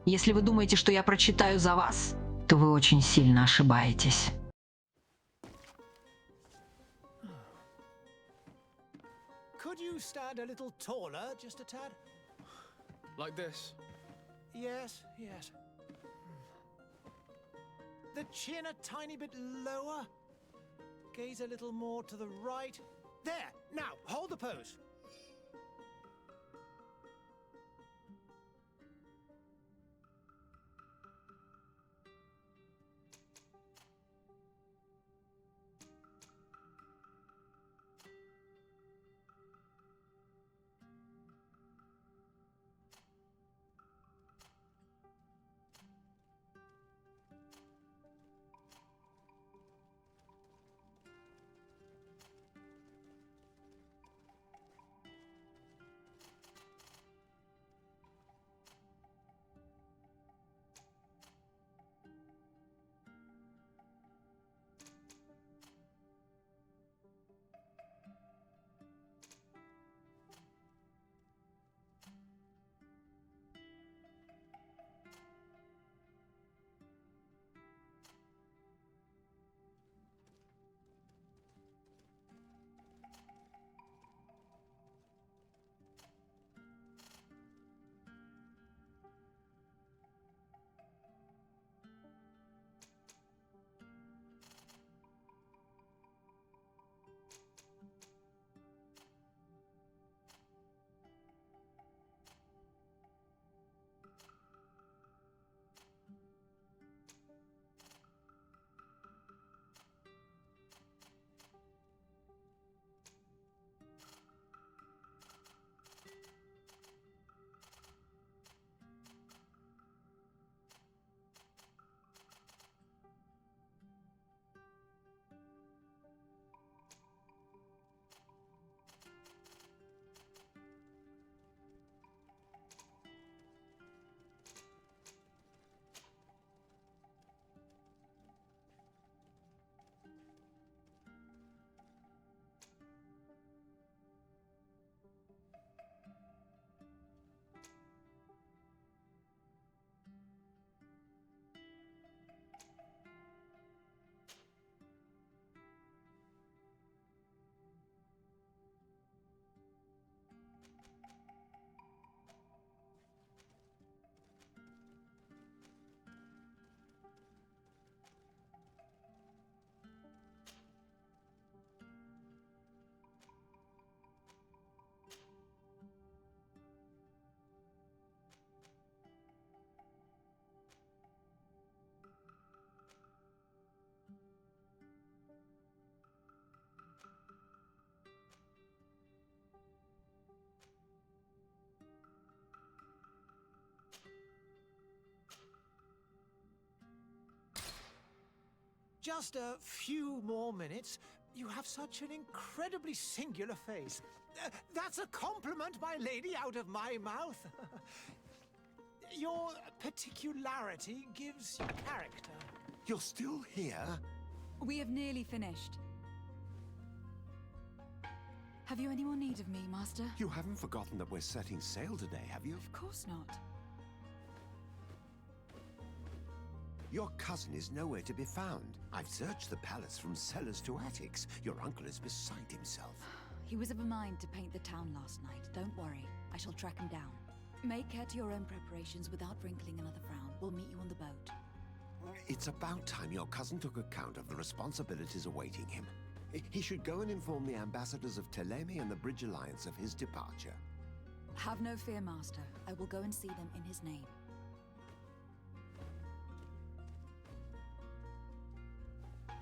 Если вы думаете, что я прочитаю за вас, то вы очень сильно ошибаетесь. Could you stand a little taller, just a tad? Like this? Yes, yes. The chin a tiny bit lower. Gaze a little more to the right. There! Now, hold the pose. Just a few more minutes. You have such an incredibly singular face. That's a compliment, my lady, out of my mouth. Your particularity gives you character. You're still here? We have nearly finished. Have you any more need of me, Master? You haven't forgotten that we're setting sail today, have you? Of course not. Your cousin is nowhere to be found. I've searched the palace from cellars to attics. Your uncle is beside himself. He was of a mind to paint the town last night. Don't worry, I shall track him down. Make care to your own preparations without wrinkling another frown. We'll meet you on the boat. It's about time your cousin took account of the responsibilities awaiting him. He should go and inform the ambassadors of Teleme and the Bridge Alliance of his departure. Have no fear, Master. I will go and see them in his name.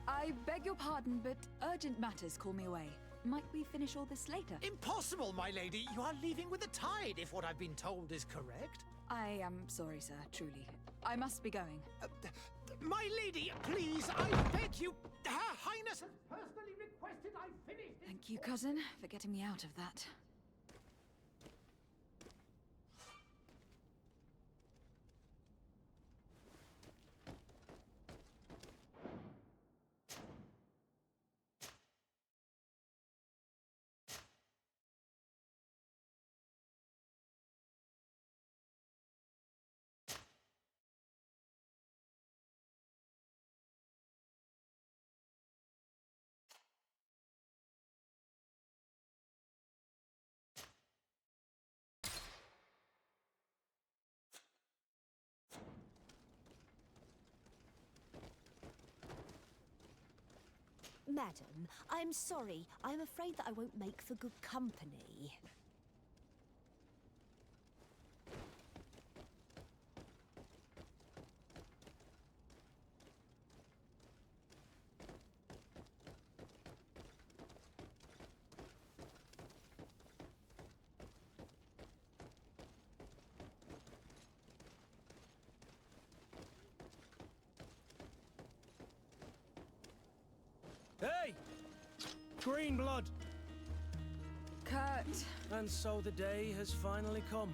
I beg your pardon, but urgent matters call me away. Might we finish all this later? Impossible, my lady. You are leaving with the tide, if what I've been told is correct. I am sorry, sir, truly. I must be going. My lady, please, I beg you. Her Highness has personally requested I finish this. Thank you, cousin, for getting me out of that. Madam, I'm sorry. I'm afraid that I won't make for good company. Hey! Green blood! Kurt. And so the day has finally come.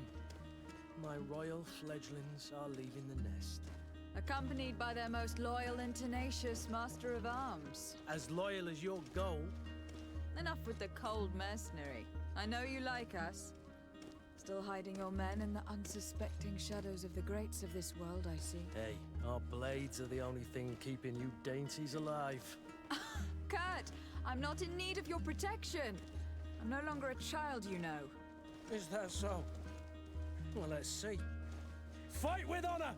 My royal fledglings are leaving the nest. Accompanied by their most loyal and tenacious master of arms. As loyal as your goal. Enough with the cold mercenary. I know you like us. Still hiding your men in the unsuspecting shadows of the greats of this world, I see. Hey, our blades are the only thing keeping you dainties alive. Kurt, I'm not in need of your protection. I'm no longer a child, you know. Is that so? Well, let's see. Fight with honor!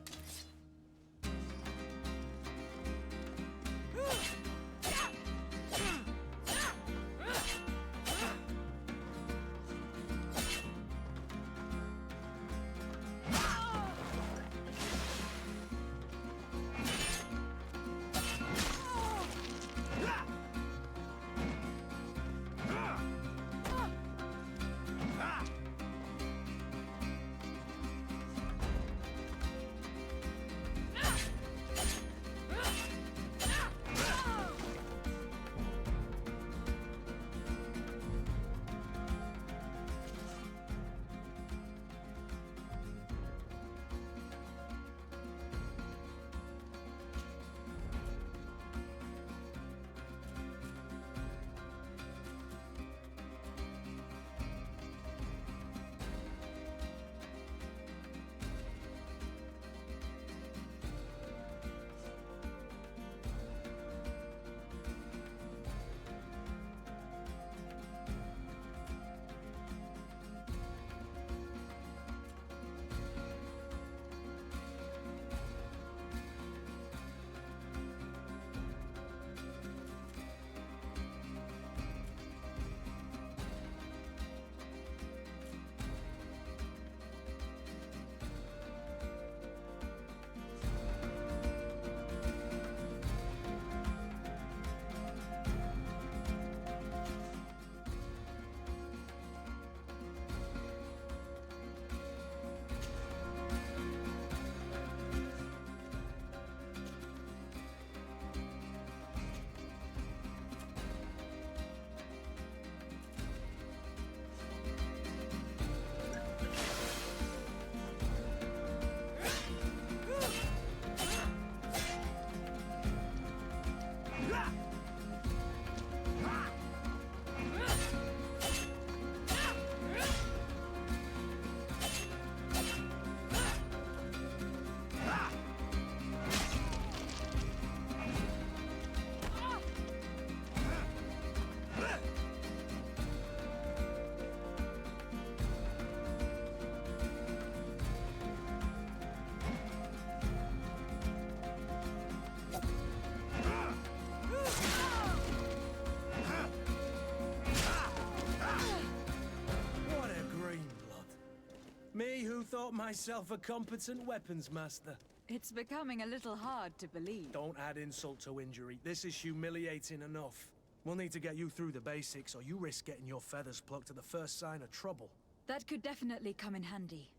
Me who thought myself a competent weapons master. It's becoming a little hard to believe. Don't add insult to injury. This is humiliating enough. We'll need to get you through the basics, or you risk getting your feathers plucked at the first sign of trouble. That could definitely come in handy.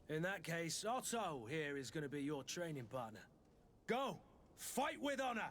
In that case, Otto here is going to be your training partner. Go! Fight with honor!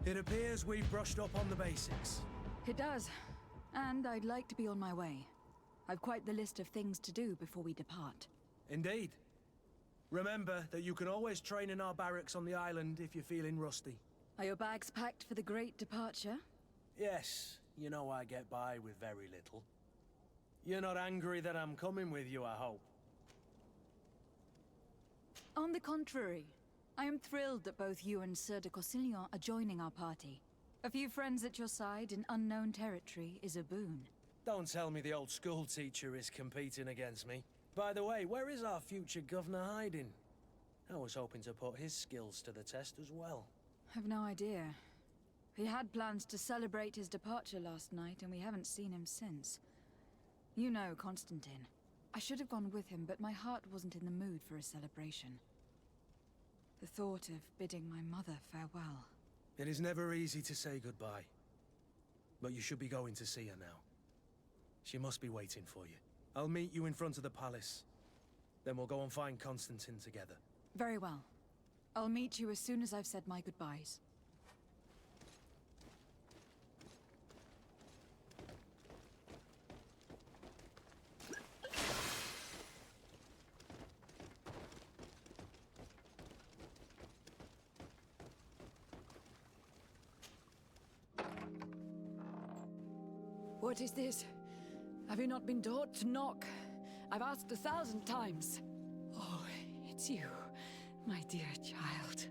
It appears we've brushed up on the basics. It does. And I'd like to be on my way. I've quite the list of things to do before we depart. Indeed. Remember that you can always train in our barracks on the island if you're feeling rusty. Are your bags packed for the great departure? Yes, you know I get by with very little. You're not angry that I'm coming with you, I hope. On the contrary, I am thrilled that both you and Sir de Corsillon are joining our party. A few friends at your side in unknown territory is a boon. Don't tell me the old school teacher is competing against me. By the way, where is our future governor hiding? I was hoping to put his skills to the test as well. I've no idea. He had plans to celebrate his departure last night, and we haven't seen him since. You know Constantine. I should have gone with him, but my heart wasn't in the mood for a celebration. The thought of bidding my mother farewell. It is never easy to say goodbye. But you should be going to see her now. She must be waiting for you. I'll meet you in front of the palace. Then we'll go and find Constantine together. Very well. I'll meet you as soon as I've said my goodbyes. What is this? Have you not been taught to knock? I've asked 1,000 times. Oh, it's you, my dear child.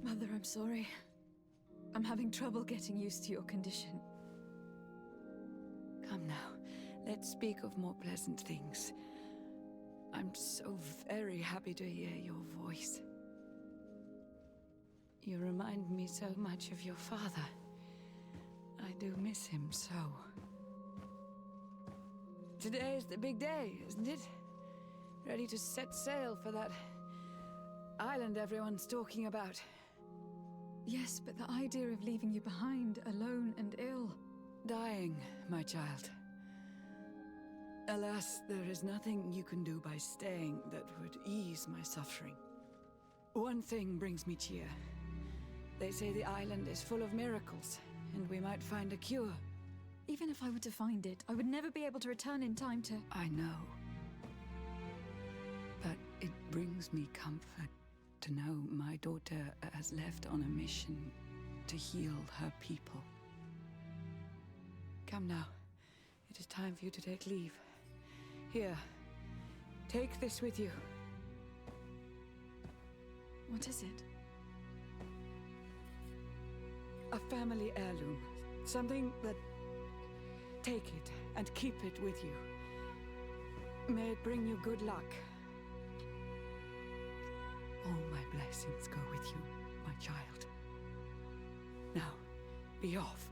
Mother, I'm sorry. I'm having trouble getting used to your condition. Come now, let's speak of more pleasant things. I'm so very happy to hear your voice. You remind me so much of your father. I do miss him so. Today is the big day, isn't it? Ready to set sail for that island everyone's talking about. Yes, but the idea of leaving you behind, alone and ill. Dying, my child. Alas, there is nothing you can do by staying that would ease my suffering. One thing brings me cheer. They say the island is full of miracles, and we might find a cure. Even if I were to find it, I would never be able to return in time to... I know. But it brings me comfort to know my daughter has left on a mission to heal her people. Come now. It is time for you to take leave. Here. Take this with you. What is it? A family heirloom. Something that... Take it and keep it with you. May it bring you good luck. All my blessings go with you, my child. Now, be off.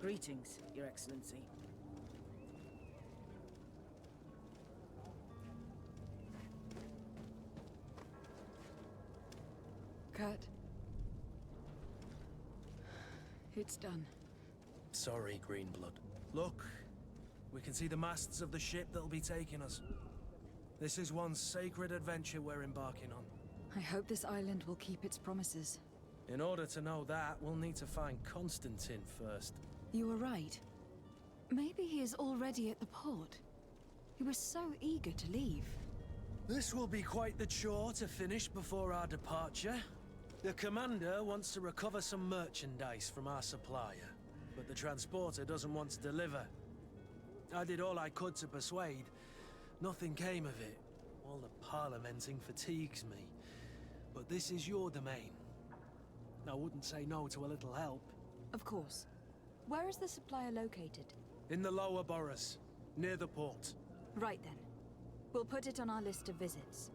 Greetings, Your Excellency. Kurt. It's done. Sorry, Greenblood. Look, we can see the masts of the ship that'll be taking us. This is one sacred adventure we're embarking on. I hope this island will keep its promises. In order to know that, we'll need to find Constantine first. You were right. Maybe he is already at the port. He was so eager to leave. This will be quite the chore to finish before our departure. The commander wants to recover some merchandise from our supplier, but the transporter doesn't want to deliver. I did all I could to persuade. Nothing came of it. All the parliamenting fatigues me. But this is your domain. I wouldn't say no to a little help. Of course. Where is the supplier located? In the lower boroughs, near the port. Right then. We'll put it on our list of visits.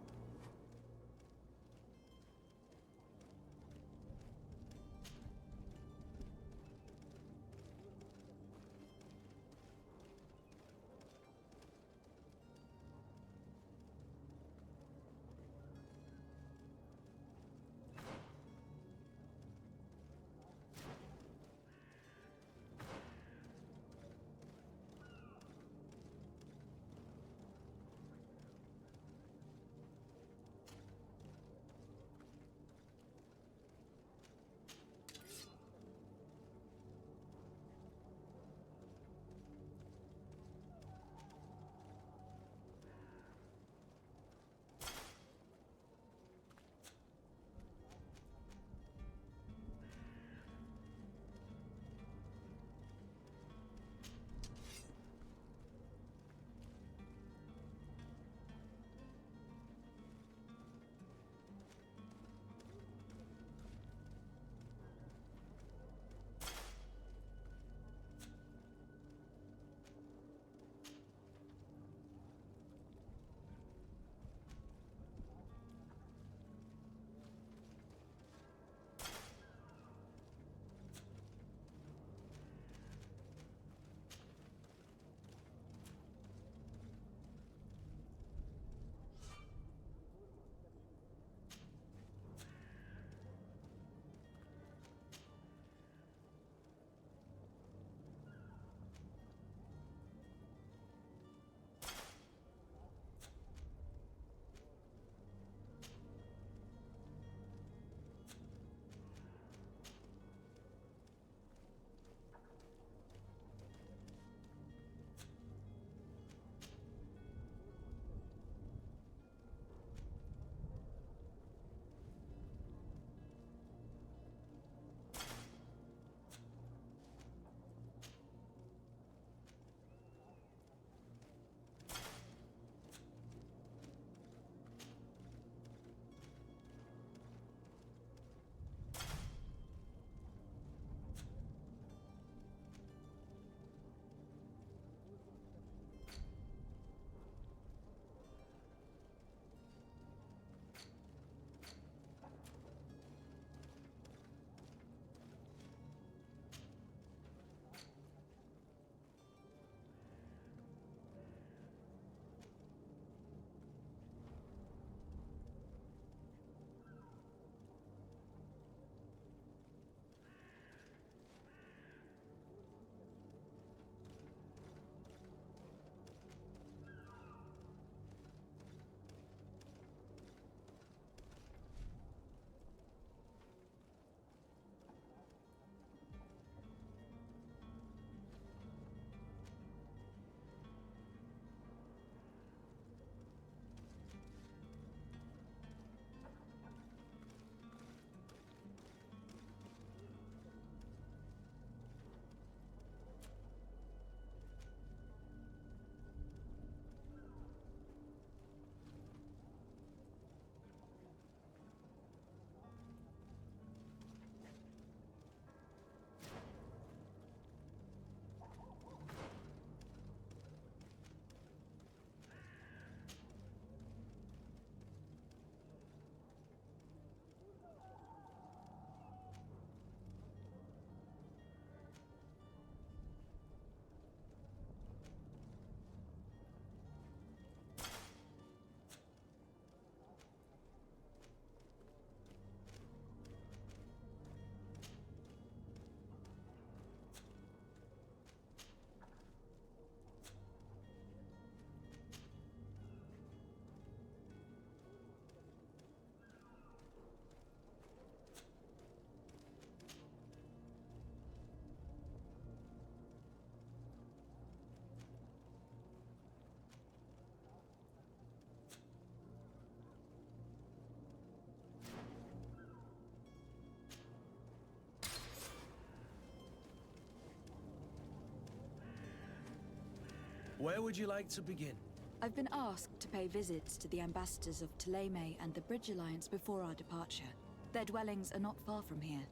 Where would you like to begin? I've been asked to pay visits to the ambassadors of Только and the Bridge Alliance before our departure. Their dwellings are not far from here.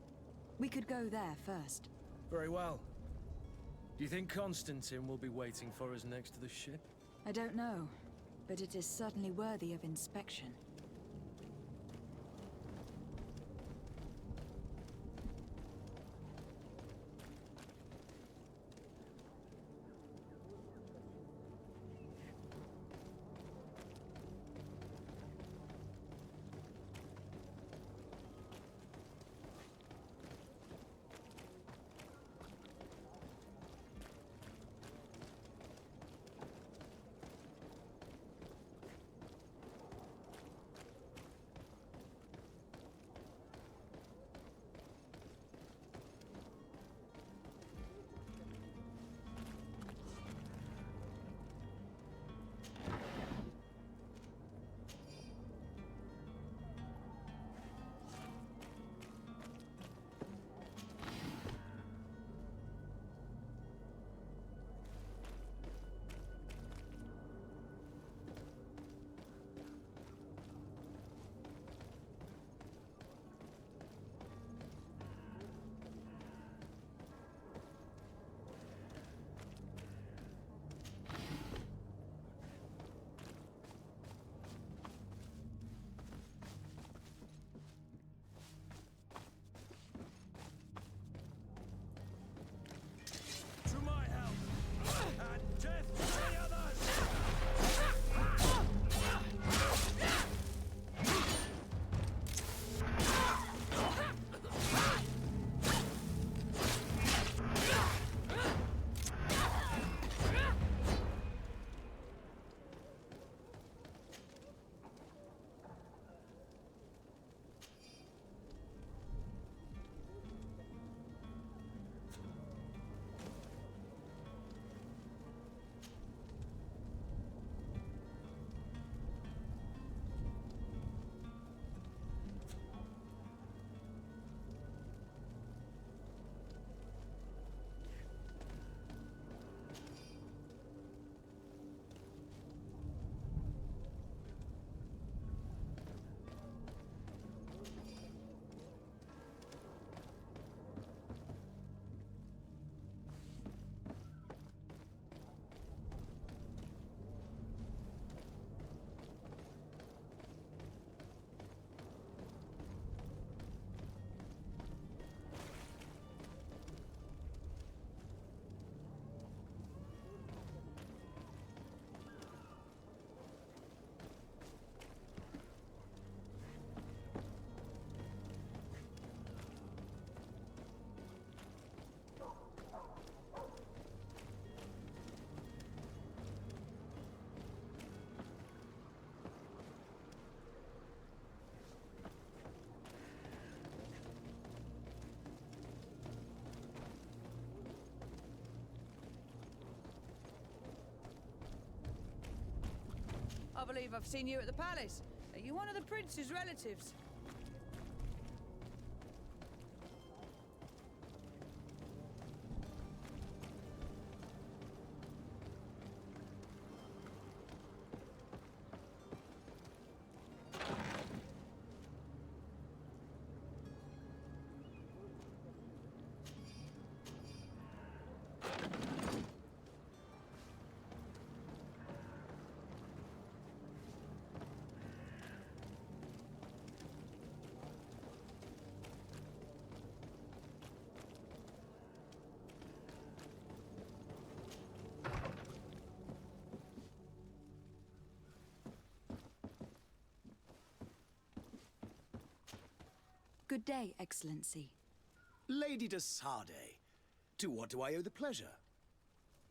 We could go there first. Very well. Do you think Constantine will be waiting for us next to the ship? I don't know, but it is certainly worthy of inspection. To my help! And death to the others! I believe I've seen you at the palace. Are you one of the prince's relatives? Good day, Excellency. Lady de Sade, to what do I owe the pleasure?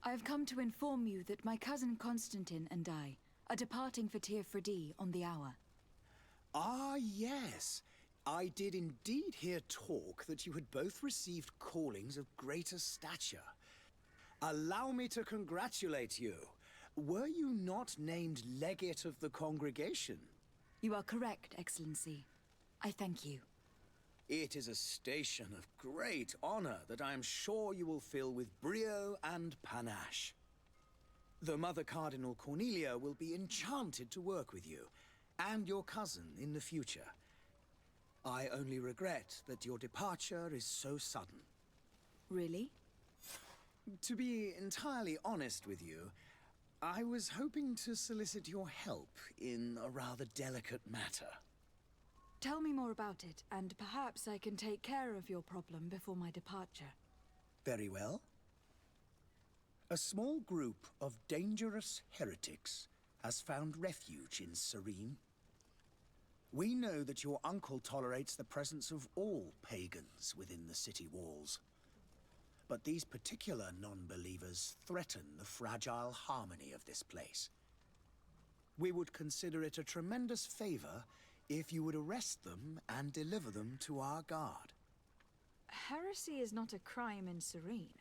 I have come to inform you that my cousin Constantine and I are departing for Tir Freddy on the hour. Ah, yes. I did indeed hear talk that you had both received callings of greater stature. Allow me to congratulate you. Were you not named legate of the congregation? You are correct, Excellency. I thank you. It is a station of great honor that I am sure you will fill with brio and panache. The Mother Cardinal Cornelia will be enchanted to work with you, and your cousin in the future. I only regret that your departure is so sudden. Really? To be entirely honest with you, I was hoping to solicit your help in a rather delicate matter. Tell me more about it, and perhaps I can take care of your problem before my departure. Very well. A small group of dangerous heretics has found refuge in Serene. We know that your uncle tolerates the presence of all pagans within the city walls. But these particular non-believers threaten the fragile harmony of this place. We would consider it a tremendous favor if you would arrest them and deliver them to our guard. Heresy is not a crime in Serene.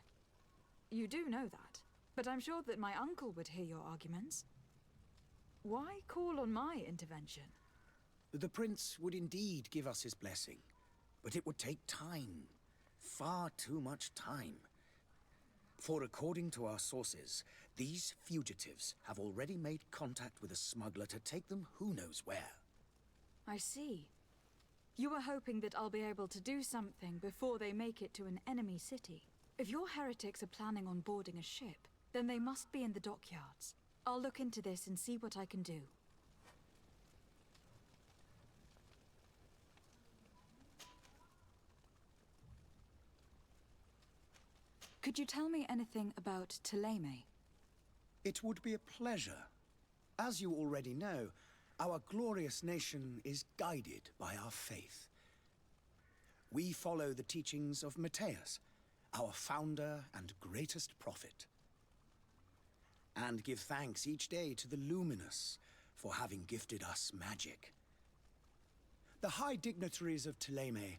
You do know that, but I'm sure that my uncle would hear your arguments. Why call on my intervention? The prince would indeed give us his blessing, but it would take time. Far too much time. For according to our sources, these fugitives have already made contact with a smuggler to take them who knows where. I see. You were hoping that I'll be able to do something before they make it to an enemy city. If your heretics are planning on boarding a ship, then they must be in the dockyards. I'll look into this and see what I can do. Could you tell me anything about Ptolemy? It would be a pleasure. As you already know, our glorious nation is guided by our faith. We follow the teachings of Matthias, our founder and greatest prophet, and give thanks each day to the Luminous for having gifted us magic. The high dignitaries of Ptolemy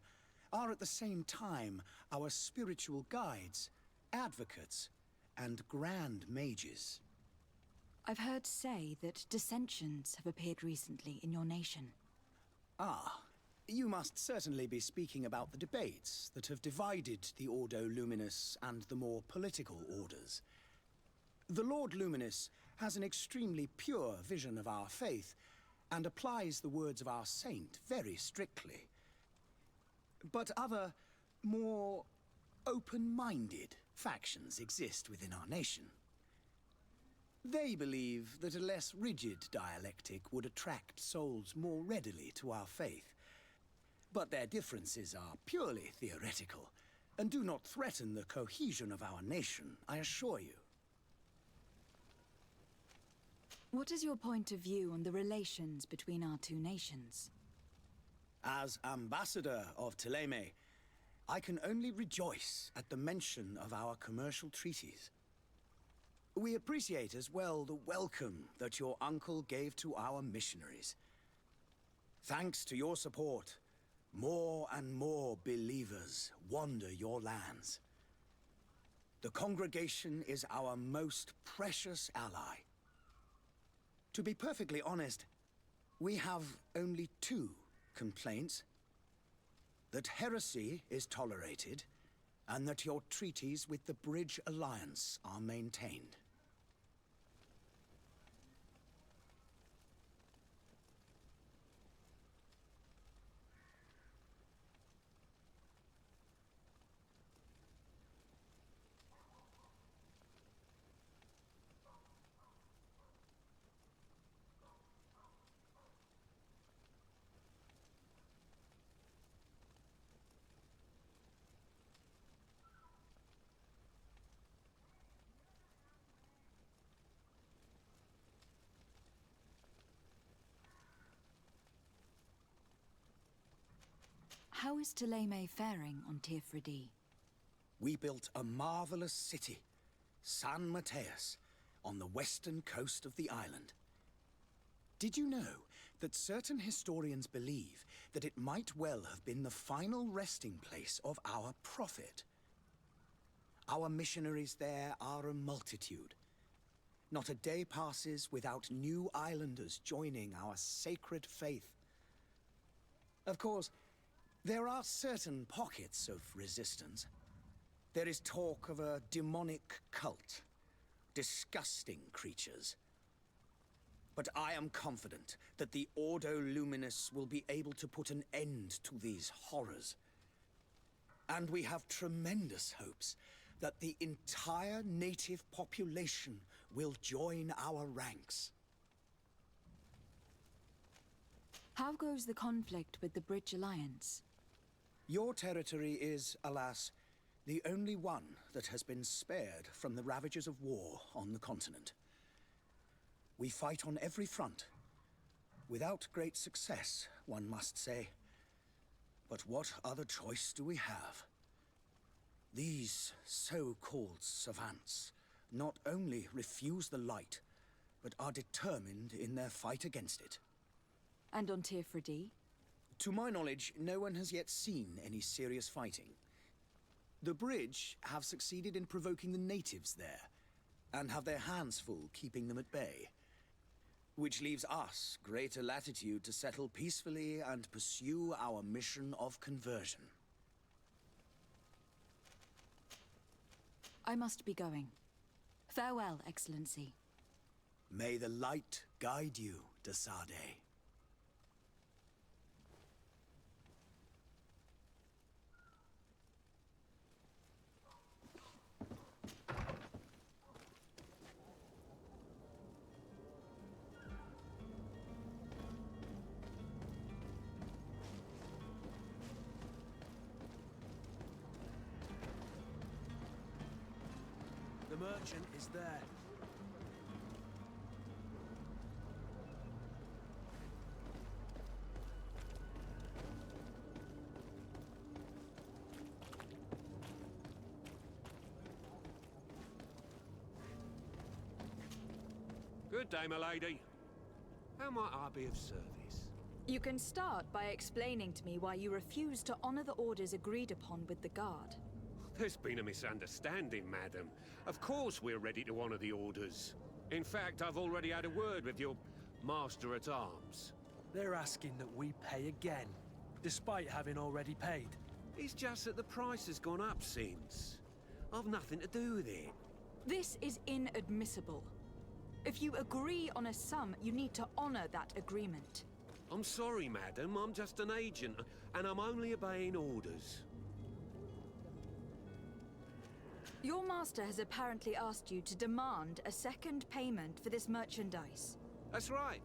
are at the same time our spiritual guides, advocates, and grand mages. I've heard say that dissensions have appeared recently in your nation. Ah, you must certainly be speaking about the debates that have divided the Ordo Luminous and the more political orders. The Lord Luminous has an extremely pure vision of our faith and applies the words of our saint very strictly. But other, more open-minded factions exist within our nation. They believe that a less rigid dialectic would attract souls more readily to our faith. But their differences are purely theoretical and do not threaten the cohesion of our nation, I assure you. What is your point of view on the relations between our two nations? As ambassador of Ptolemy, I can only rejoice at the mention of our commercial treaties. We appreciate as well the welcome that your uncle gave to our missionaries. Thanks to your support, more and more believers wander your lands. The congregation is our most precious ally. To be perfectly honest, we have only two complaints: that heresy is tolerated, and that your treaties with the Bridge Alliance are maintained. How is Ptolemy faring on Tirfridi? We built a marvelous city, San Matthias, on the western coast of the island. Did you know that certain historians believe that it might well have been the final resting place of our prophet? Our missionaries there are a multitude. Not a day passes without new islanders joining our sacred faith. Of course, there are certain pockets of resistance. There is talk of a demonic cult, disgusting creatures. But I am confident that the Ordo Luminous will be able to put an end to these horrors. And we have tremendous hopes that the entire native population will join our ranks. How goes the conflict with the Bridge Alliance? Your territory is, alas, the only one that has been spared from the ravages of war on the continent. We fight on every front, without great success, one must say. But what other choice do we have? These so-called savants not only refuse the light, but are determined in their fight against it. And on Tirfredi? To my knowledge, no one has yet seen any serious fighting. The Bridge have succeeded in provoking the natives there, and have their hands full keeping them at bay. Which leaves us greater latitude to settle peacefully and pursue our mission of conversion. I must be going. Farewell, Excellency. May the light guide you, Desade. The merchant is there. Good day, my lady. How might I be of service? You can start by explaining to me why you refuse to honor the orders agreed upon with the Guard. There's been a misunderstanding, madam. Of course we're ready to honor the orders. In fact, I've already had a word with your master-at-arms. They're asking that we pay again, despite having already paid. It's just that the price has gone up since. I've nothing to do with it. This is inadmissible. If you agree on a sum, you need to honor that agreement. I'm sorry, madam. I'm just an agent, and I'm only obeying orders. Your master has apparently asked you to demand a second payment for this merchandise. That's right.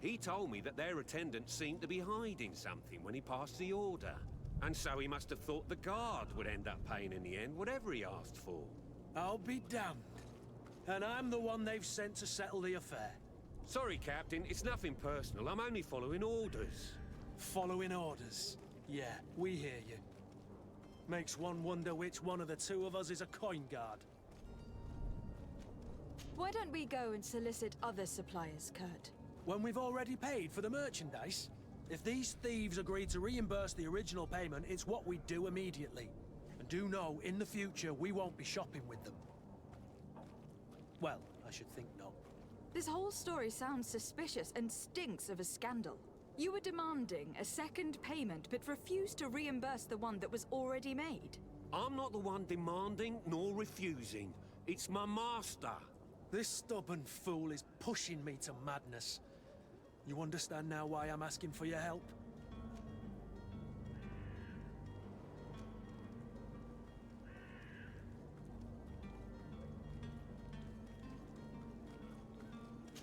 He told me that their attendant seemed to be hiding something when he passed the order. And so he must have thought the Guard would end up paying in the end whatever he asked for. I'll be damned. And I'm the one they've sent to settle the affair. Sorry, Captain. It's nothing personal. I'm only following orders. Following orders? Yeah, we hear you. Makes one wonder which one of the two of us is a coin guard. Why don't we go and solicit other suppliers, Kurt? When we've already paid for the merchandise? If these thieves agree to reimburse the original payment, it's what we do immediately. And do know, in the future, we won't be shopping with them. Well, I should think not. This whole story sounds suspicious and stinks of a scandal. You were demanding a second payment, but refused to reimburse the one that was already made. I'm not the one demanding nor refusing. It's my master. This stubborn fool is pushing me to madness. You understand now why I'm asking for your help?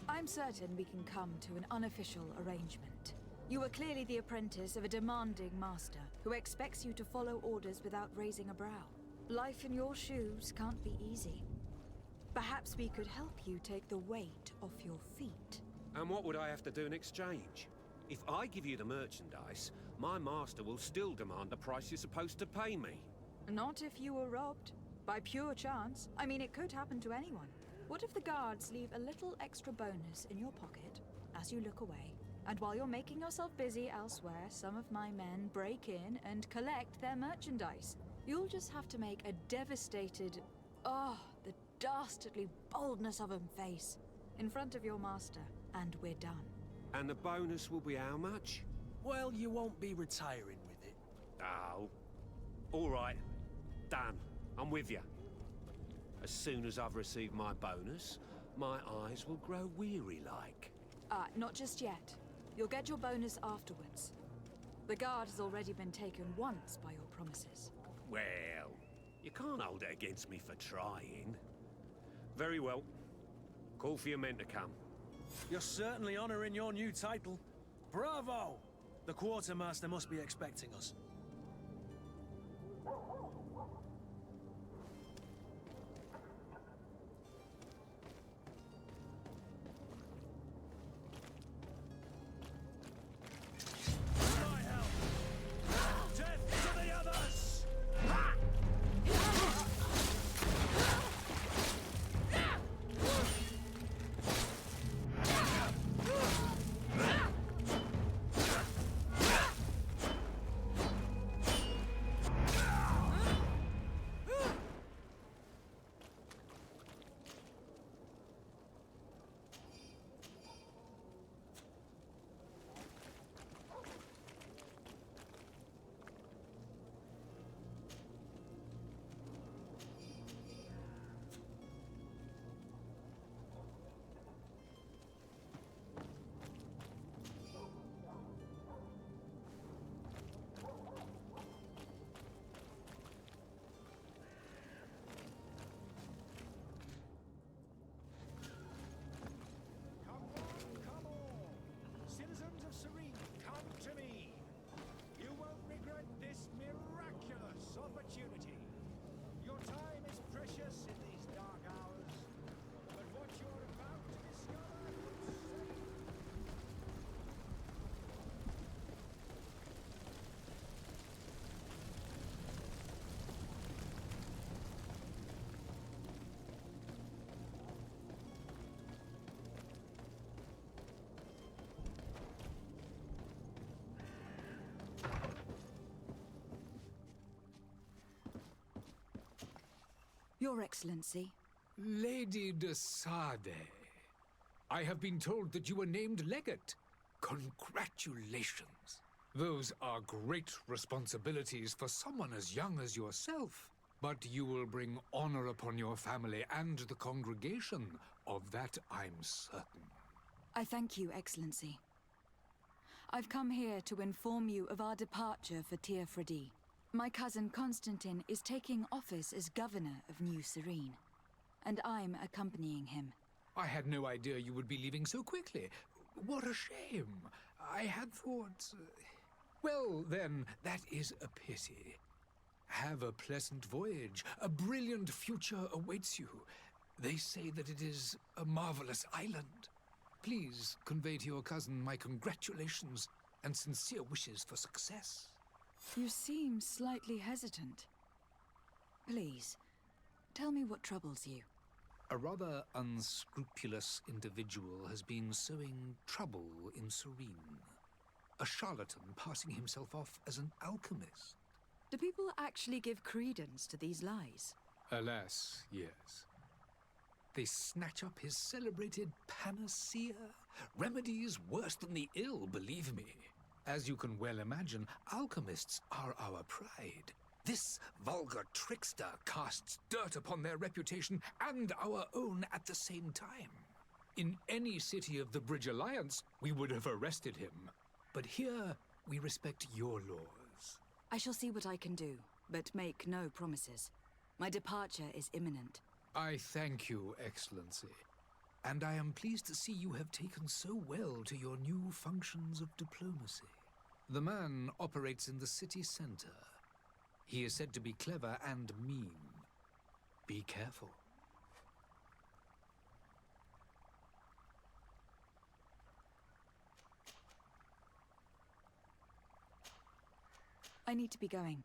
I'm certain we can come to an unofficial arrangement. You are clearly the apprentice of a demanding master who expects you to follow orders without raising a brow. Life in your shoes can't be easy. Perhaps we could help you take the weight off your feet. And what would I have to do in exchange? If I give you the merchandise, my master will still demand the price you're supposed to pay me. Not if you were robbed. By pure chance. I mean, it could happen to anyone. What if the guards leave a little extra bonus in your pocket as you look away? And while you're making yourself busy elsewhere, some of my men break in and collect their merchandise. You'll just have to make a devastated, the dastardly boldness of him face in front of your master, and we're done. And the bonus will be how much? Well, you won't be retiring with it. Oh, all right. Done. I'm with you. As soon as I've received my bonus, my eyes will grow weary-like. Not just yet. You'll get your bonus afterwards. The guard has already been taken once by your promises. Well, You can't hold it against me for trying. Very well. Call for your men to come. You're certainly honoring your new title. Bravo! The quartermaster must be expecting us. Opportunity. Your time is precious in these dark hours, but what you're about to discover will save. Your Excellency. Lady de Sade, I have been told that you were named legate. Congratulations. Those are great responsibilities for someone as young as yourself. But you will bring honor upon your family and the congregation. Of that I'm certain. I thank you, Excellency. I've come here to inform you of our departure for Teofredi. My cousin Constantine is taking office as governor of New Serene, and I'm accompanying him. I had no idea you would be leaving so quickly. What a shame. I had thought... Well, then, that is a pity. Have a pleasant voyage. A brilliant future awaits you. They say that it is a marvelous island. Please convey to your cousin my congratulations and sincere wishes for success. You seem slightly hesitant. Please, tell me what troubles you. A rather unscrupulous individual has been sowing trouble in Serene. A charlatan passing himself off as an alchemist. Do people actually give credence to these lies? Alas, yes. They snatch up his celebrated panacea. Remedies worse than the ill, believe me. As you can well imagine, alchemists are our pride. This vulgar trickster casts dirt upon their reputation and our own at the same time. In any city of the Bridge Alliance, we would have arrested him. But here, we respect your laws. I shall see what I can do, but make no promises. My departure is imminent. I thank you, Excellency. And I am pleased to see you have taken so well to your new functions of diplomacy. The man operates in the city center. He is said to be clever and mean. Be careful. I need to be going.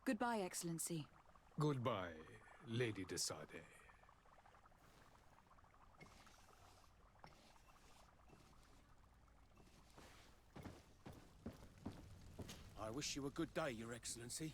Goodbye, Excellency. Goodbye, Lady de Sade. I wish you a good day, Your Excellency.